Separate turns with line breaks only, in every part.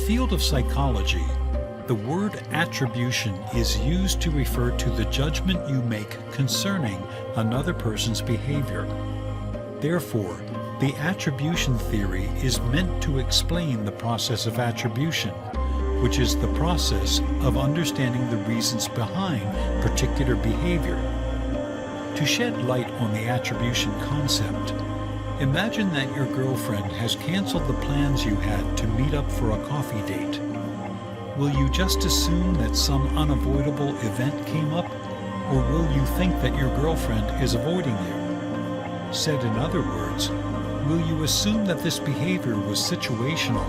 field of psychology, the word attribution is used to refer to the judgment you make concerning another person's behavior. Therefore, the attribution theory is meant to explain the process of attribution, which is the process of understanding the reasons behind particular behavior. To shed light on the attribution concept, imagine that your girlfriend has canceled the plans you had to meet up for a coffee date. Will you just assume that some unavoidable event came up, or will you think that your girlfriend is avoiding you? Said in other words, will you assume that this behavior was situational,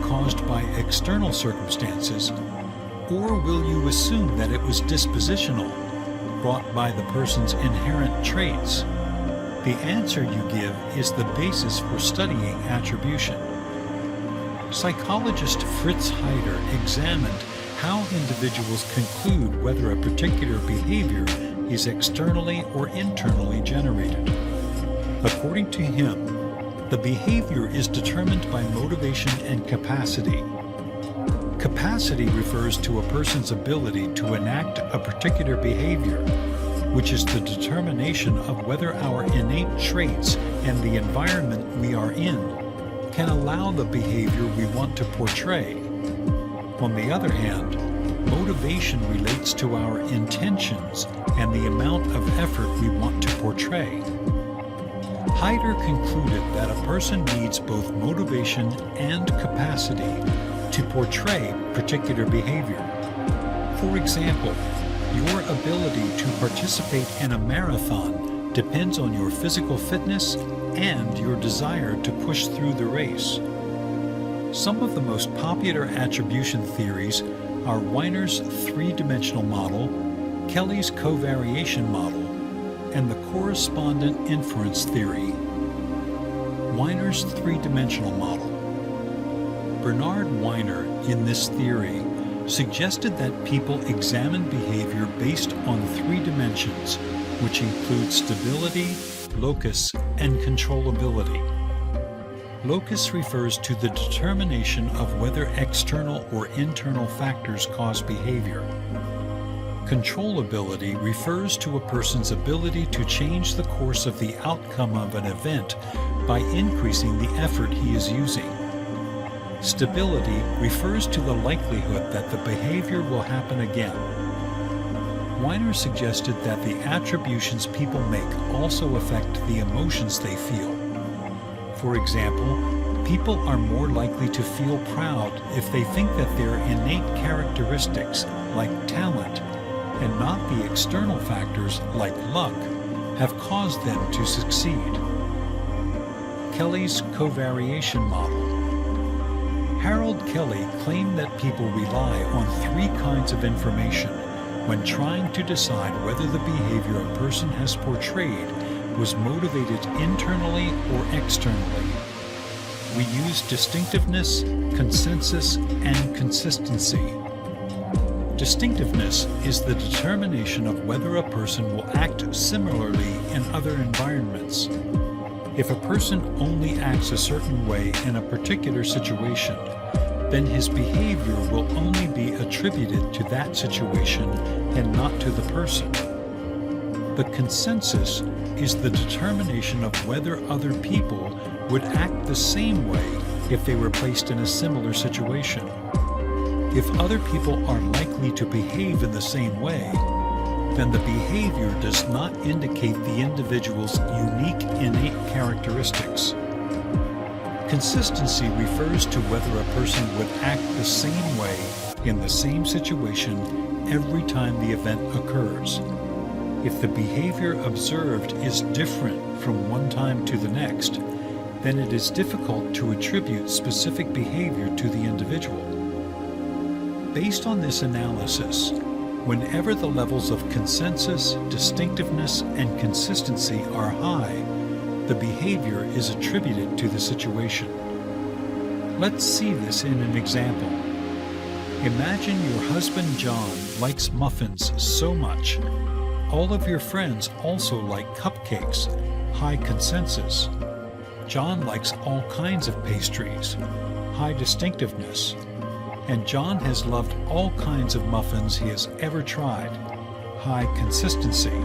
caused by external circumstances, or will you assume that it was dispositional, brought by the person's inherent traits? The answer you give is the basis for studying attribution. Psychologist Fritz Heider examined how individuals conclude whether a particular behavior is externally or internally generated. According to him, the behavior is determined by motivation and capacity. Capacity refers to a person's ability to enact a particular behavior, which is the determination of whether our innate traits and the environment we are in can allow the behavior we want to portray. On the other hand, motivation relates to our intentions and the amount of effort we want to portray. Heider concluded that a person needs both motivation and capacity to portray particular behavior. For example, your ability to participate in a marathon depends on your physical fitness and your desire to push through the race. Some of the most popular attribution theories are Weiner's three-dimensional model, Kelley's covariation model, and the Correspondent inference theory. Weiner's three-dimensional model. Bernard Weiner, in this theory, suggested that people examine behavior based on three dimensions, which include stability, locus, and controllability. Locus refers to the determination of whether external or internal factors cause behavior. Controllability refers to a person's ability to change the course of the outcome of an event by increasing the effort he is using. Stability refers to the likelihood that the behavior will happen again. Weiner suggested that the attributions people make also affect the emotions they feel. For example, people are more likely to feel proud if they think that their innate characteristics, like talent, and not the external factors, like luck, have caused them to succeed. Kelley's covariation model. Harold Kelley claimed that people rely on three kinds of information when trying to decide whether the behavior a person has portrayed was motivated internally or externally. We use distinctiveness, consensus, and consistency. Distinctiveness is the determination of whether a person will act similarly in other environments. If a person only acts a certain way in a particular situation, then his behavior will only be attributed to that situation and not to the person. The consensus is the determination of whether other people would act the same way if they were placed in a similar situation. If other people are likely to behave in the same way, then the behavior does not indicate the individual's unique innate characteristics. Consistency refers to whether a person would act the same way in the same situation every time the event occurs. If the behavior observed is different from one time to the next, then it is difficult to attribute specific behavior to the individual. Based on this analysis, whenever the levels of consensus, distinctiveness, and consistency are high, the behavior is attributed to the situation. Let's see this in an example. Imagine your husband John likes muffins so much. All of your friends also like cupcakes, high consensus. John likes all kinds of pastries, high distinctiveness. and John has loved all kinds of muffins he has ever tried. High consistency.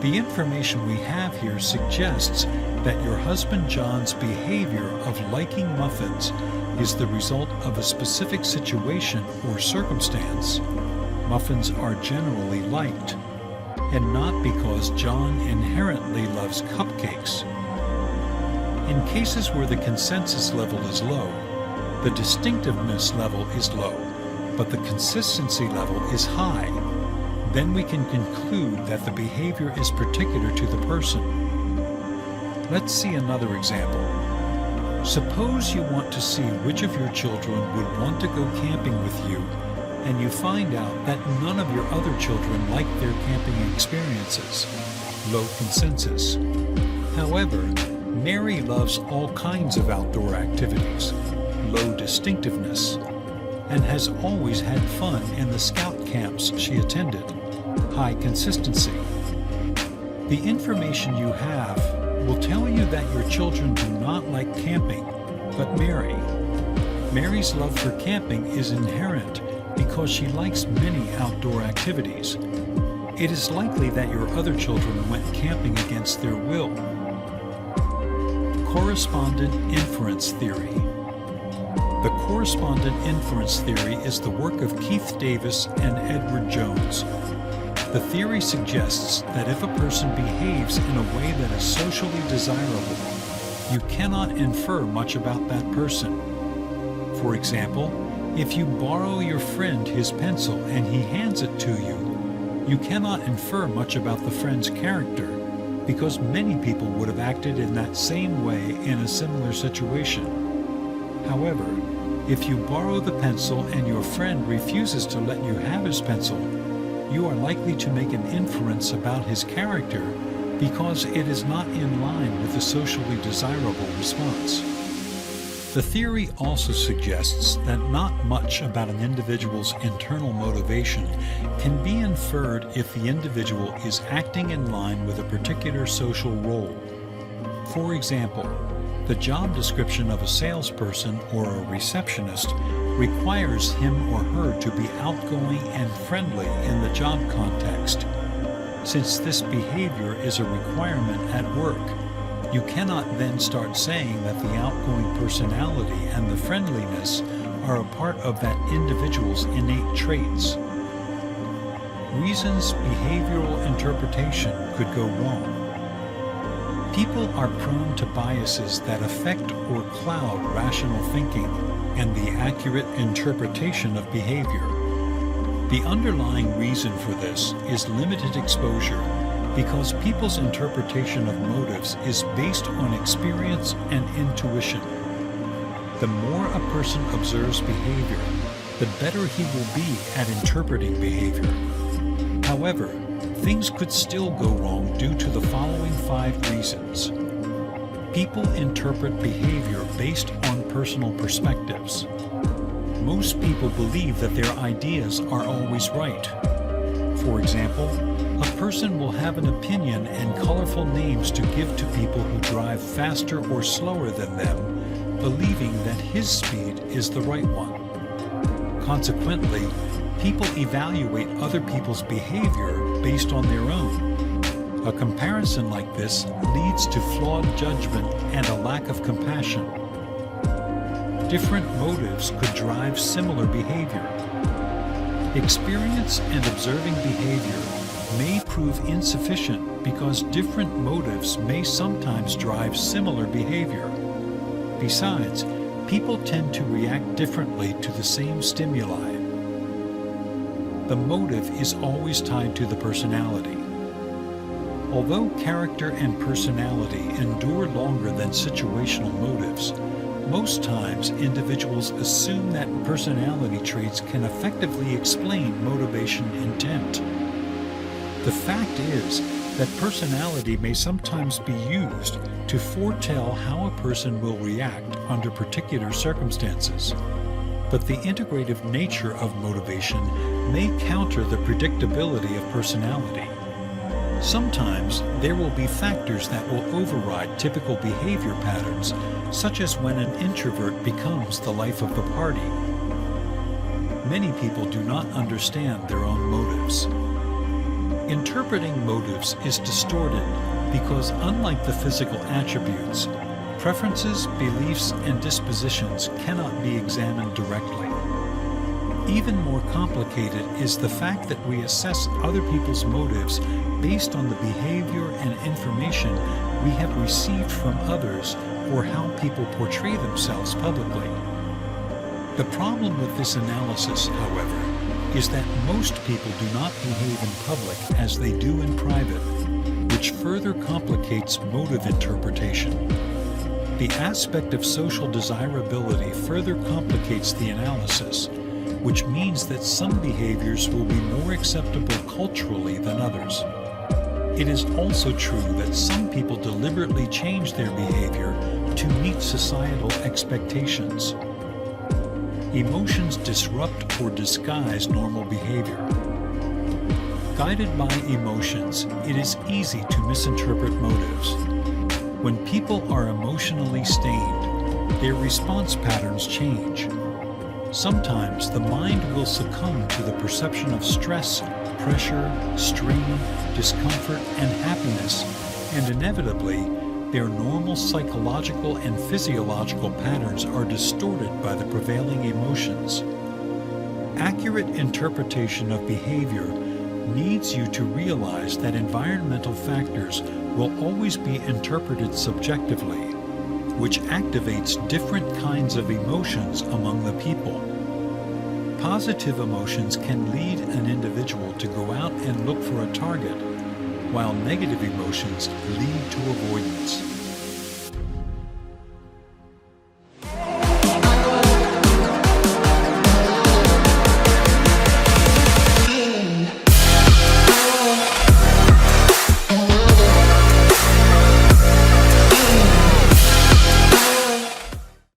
The information we have here suggests that your husband John's behavior of liking muffins is the result of a specific situation or circumstance. Muffins are generally liked, and not because John inherently loves cupcakes. In cases where the consensus level is low, the distinctiveness level is low, but the consistency level is high, then we can conclude that the behavior is particular to the person. Let's see another example. Suppose you want to see which of your children would want to go camping with you, and you find out that none of your other children like their camping experiences. Low consensus. However, Mary loves all kinds of outdoor activities. Low distinctiveness. And has always had fun in the scout camps she attended. High consistency. The information you have will tell you that your children do not like camping, but Mary's love for camping is inherent because she likes many outdoor activities. It is likely that your other children went camping against their will. Correspondent inference theory. The correspondent inference theory is the work of Keith Davis and Edward Jones. The theory suggests that if a person behaves in a way that is socially desirable, you cannot infer much about that person. For example, if you borrow your friend his pencil and he hands it to you, you cannot infer much about the friend's character because many people would have acted in that same way in a similar situation. However, if you borrow the pencil and your friend refuses to let you have his pencil, you are likely to make an inference about his character because it is not in line with the socially desirable response. The theory also suggests that not much about an individual's internal motivation can be inferred if the individual is acting in line with a particular social role. For example, the job description of a salesperson or a receptionist requires him or her to be outgoing and friendly in the job context. Since this behavior is a requirement at work, you cannot then start saying that the outgoing personality and the friendliness are a part of that individual's innate traits. Reasons behavioral interpretation could go wrong. People are prone to biases that affect or cloud rational thinking and the accurate interpretation of behavior. The underlying reason for this is limited exposure because people's interpretation of motives is based on experience and intuition. The more a person observes behavior, the better he will be at interpreting behavior. However, things could still go wrong due to the following 5 reasons. People interpret behavior based on personal perspectives. Most people believe that their ideas are always right. For example, a person will have an opinion and colorful names to give to people who drive faster or slower than them, believing that his speed is the right one. Consequently, people evaluate other people's behavior based on their own. A comparison like this leads to flawed judgment and a lack of compassion. Different motives could drive similar behavior. Experience and observing behavior may prove insufficient because different motives may sometimes drive similar behavior. Besides, people tend to react differently to the same stimuli. The motive is always tied to the personality. Although character and personality endure longer than situational motives, most times individuals assume that personality traits can effectively explain motivation intent. The fact is that personality may sometimes be used to foretell how a person will react under particular circumstances. But the integrative nature of motivation may counter the predictability of personality. Sometimes there will be factors that will override typical behavior patterns, such as when an introvert becomes the life of the party. many people do not understand their own motives. Interpreting motives is distorted because, unlike the physical attributes, preferences, beliefs, and dispositions cannot be examined directly. Even more complicated is the fact that we assess other people's motives based on the behavior and information we have received from others or how people portray themselves publicly. The problem with this analysis, however, is that most people do not behave in public as they do in private, which further complicates motive interpretation. The aspect of social desirability further complicates the analysis, which means that some behaviors will be more acceptable culturally than others. It is also true that some people deliberately change their behavior to meet societal expectations. Emotions disrupt or disguise normal behavior. Guided by emotions, it is easy to misinterpret motives. When people are emotionally stained, their response patterns change. Sometimes the mind will succumb to the perception of stress, pressure, strain, discomfort, and happiness, and inevitably, their normal psychological and physiological patterns are distorted by the prevailing emotions. Accurate interpretation of behavior needs you to realize that environmental factors will always be interpreted subjectively, which activates different kinds of emotions among the people. Positive emotions can lead an individual to go out and look for a target, while negative emotions lead to avoidance.